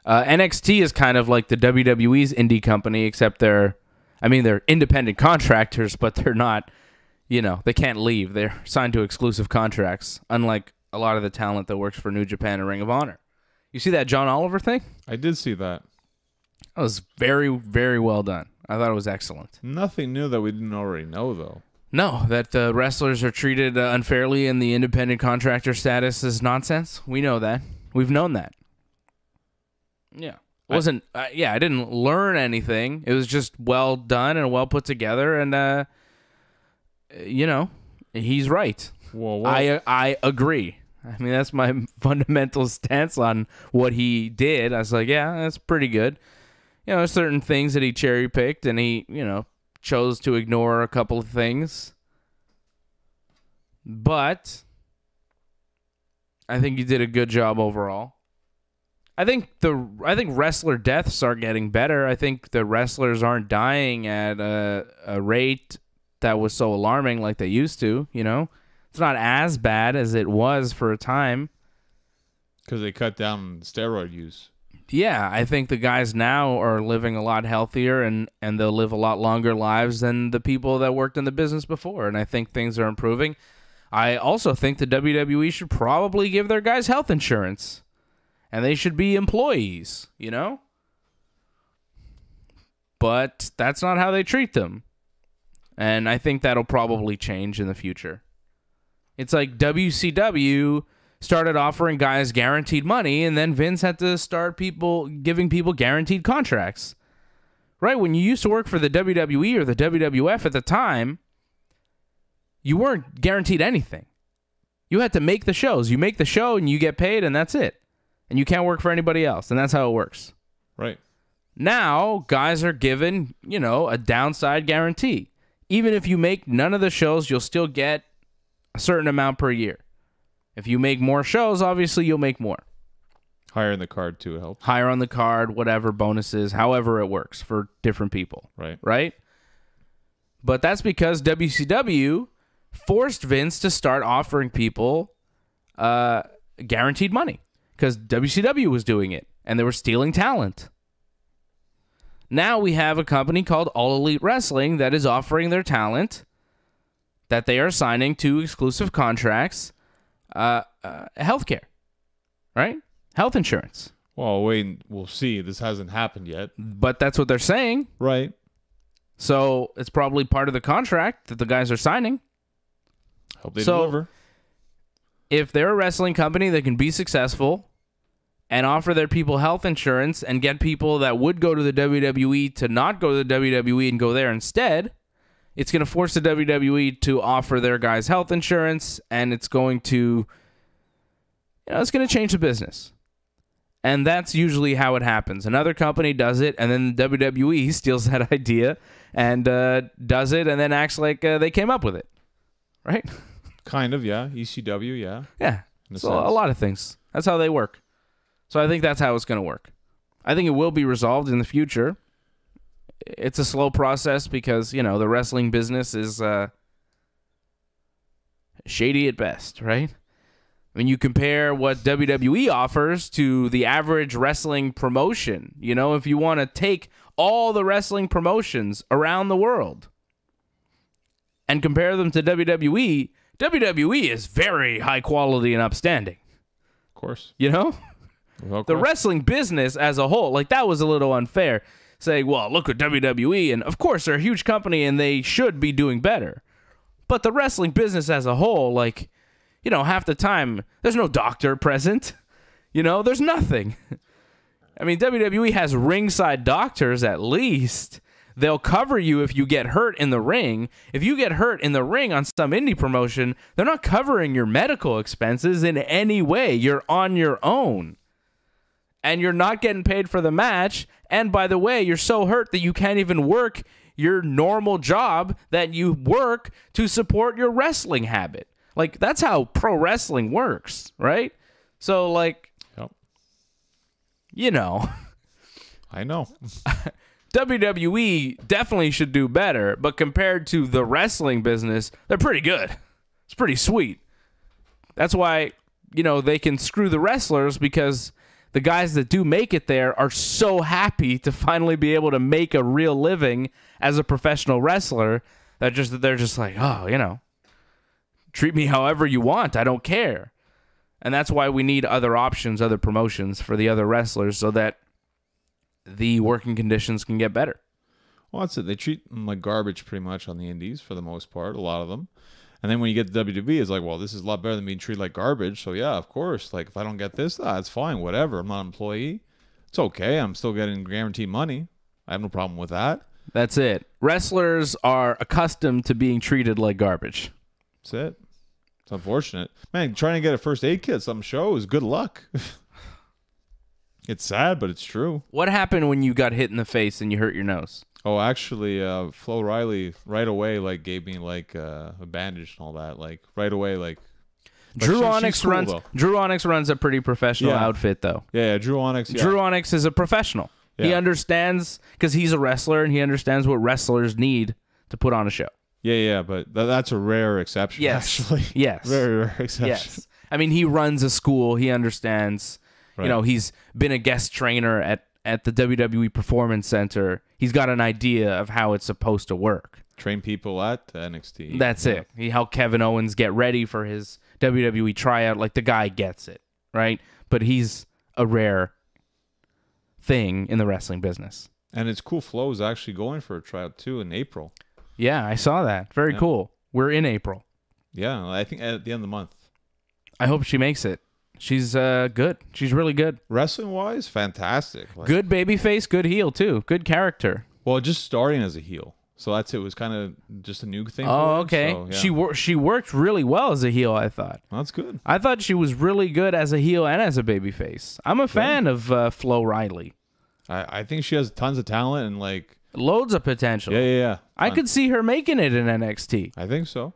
NXT is kind of like the WWE's indie company, except they're independent contractors, but they're not, they can't leave. They're signed to exclusive contracts, unlike a lot of the talent that works for New Japan and Ring of Honor. You see that John Oliver thing? I did see that. That was very, very well done. I thought it was excellent. Nothing new that we didn't already know, though. No, that wrestlers are treated unfairly and the independent contractor status is nonsense. We know that. We've known that. Yeah. I didn't learn anything. It was just well done and well put together, and, he's right. Whoa. I agree. I mean, that's my fundamental stance on what he did. I was like, yeah, that's pretty good. Certain things that he cherry-picked, and he, chose to ignore a couple of things. But I think he did a good job overall. I think wrestler deaths are getting better. I think the wrestlers aren't dying at a rate that was so alarming like they used to, It's not as bad as it was for a time. Because they cut down steroid use. Yeah, I think the guys now are living a lot healthier and they'll live a lot longer lives than the people that worked in the business before. And I think things are improving. I also think the WWE should probably give their guys health insurance. And they should be employees, But that's not how they treat them. And I think that'll probably change in the future. It's like WCW started offering guys guaranteed money, and then Vince had to start giving people guaranteed contracts. Right? When you used to work for the WWE or the WWF at the time, you weren't guaranteed anything. You had to make the shows. You make the show and you get paid, and that's it. And you can't work for anybody else, and that's how it works. Right. Now, guys are given, a downside guarantee. Even if you make none of the shows, you'll still get a certain amount per year. If you make more shows, obviously you'll make more. Higher in the card, too, helps. Higher on the card, whatever, bonuses, however it works for different people. Right? But that's because WCW forced Vince to start offering people guaranteed money. Because WCW was doing it, and they were stealing talent. Now we have a company called All Elite Wrestling that is offering their talent that they are signing to exclusive contracts, healthcare, right? Health insurance. Well, wait, we'll see. This hasn't happened yet. But that's what they're saying. Right. So it's probably part of the contract that the guys are signing. Hope they deliver. If they're a wrestling company that can be successful and offer their people health insurance and get people that would go to the WWE to not go to the WWE and go there instead, it's going to force the WWE to offer their guys health insurance, and it's going to, it's going to change the business. And that's usually how it happens. Another company does it, and then the WWE steals that idea and does it, and then acts like they came up with it. Right? Kind of, yeah. ECW, yeah. Yeah. So a lot of things. That's how they work. So I think that's how it's going to work. I think it will be resolved in the future. It's a slow process because, the wrestling business is shady at best, right? When you compare what WWE offers to the average wrestling promotion, if you want to take all the wrestling promotions around the world and compare them to WWE, WWE is very high quality and upstanding. Of course. The wrestling business as a whole, that was a little unfair. Saying, well, look at WWE, and of course they're a huge company and they should be doing better. But the wrestling business as a whole, half the time, there's no doctor present. There's nothing. I mean, WWE has ringside doctors at least. They'll cover you if you get hurt in the ring. If you get hurt in the ring on some indie promotion, they're not covering your medical expenses in any way. You're on your own. And you're not getting paid for the match. And by the way, you're so hurt that you can't even work your normal job that you work to support your wrestling habit. That's how pro wrestling works, right? So, Yep. I know. WWE definitely should do better, but compared to the wrestling business, they're pretty good. It's pretty sweet. That's why, they can screw the wrestlers because the guys that do make it there are so happy to finally be able to make a real living as a professional wrestler that they're just like, oh, you know, treat me however you want. I don't care. And that's why we need other options, other promotions for the other wrestlers so that the working conditions can get better. Well, that's it. They treat them like garbage pretty much on the indies for the most part, a lot of them. And then when you get to WWE, it's like, well, this is a lot better than being treated like garbage. So, yeah, of course. Like, if I don't get this, that's fine. Whatever. I'm not an employee. It's okay. I'm still getting guaranteed money. I have no problem with that. That's it. Wrestlers are accustomed to being treated like garbage. That's it. It's unfortunate. Man, trying to get a first aid kit at some show is good luck. It's sad, but it's true. What happened when you got hit in the face and you hurt your nose? Oh, actually, Flo Riley right away like gave me like a bandage and all that. Like right away, like Drew Onyx runs. Drew Onyx runs a pretty professional outfit, though. Yeah, Drew Onyx. Yeah. Drew Onyx is a professional. Yeah. He understands because he's a wrestler and he understands what wrestlers need to put on a show. Yeah, but that's a rare exception. Yes, actually. Yes, very rare exception. Yes, I mean he runs a school. He understands. Right. You know, he's been a guest trainer at the WWE Performance Center. He's got an idea of how it's supposed to work. Train people at NXT. That's it. He helped Kevin Owens get ready for his WWE tryout. Like, the guy gets it, right? But he's a rare thing in the wrestling business. And it's cool. Flo's actually going for a tryout, too, in April. Yeah, I saw that. Very cool. We're in April. Yeah, I think at the end of the month. I hope she makes it. She's good. She's really good. Wrestling-wise, fantastic. Like, good babyface, good heel, too. Good character. Well, just starting as a heel. So that's it. It was kind of just a new thing. Oh, okay. So, yeah. She worked really well as a heel, I thought. That's good. I thought she was really good as a heel and as a babyface. I'm a fan of Flo Riley. I think she has tons of talent and, like... loads of potential. Yeah. I could see her making it in NXT. I think so.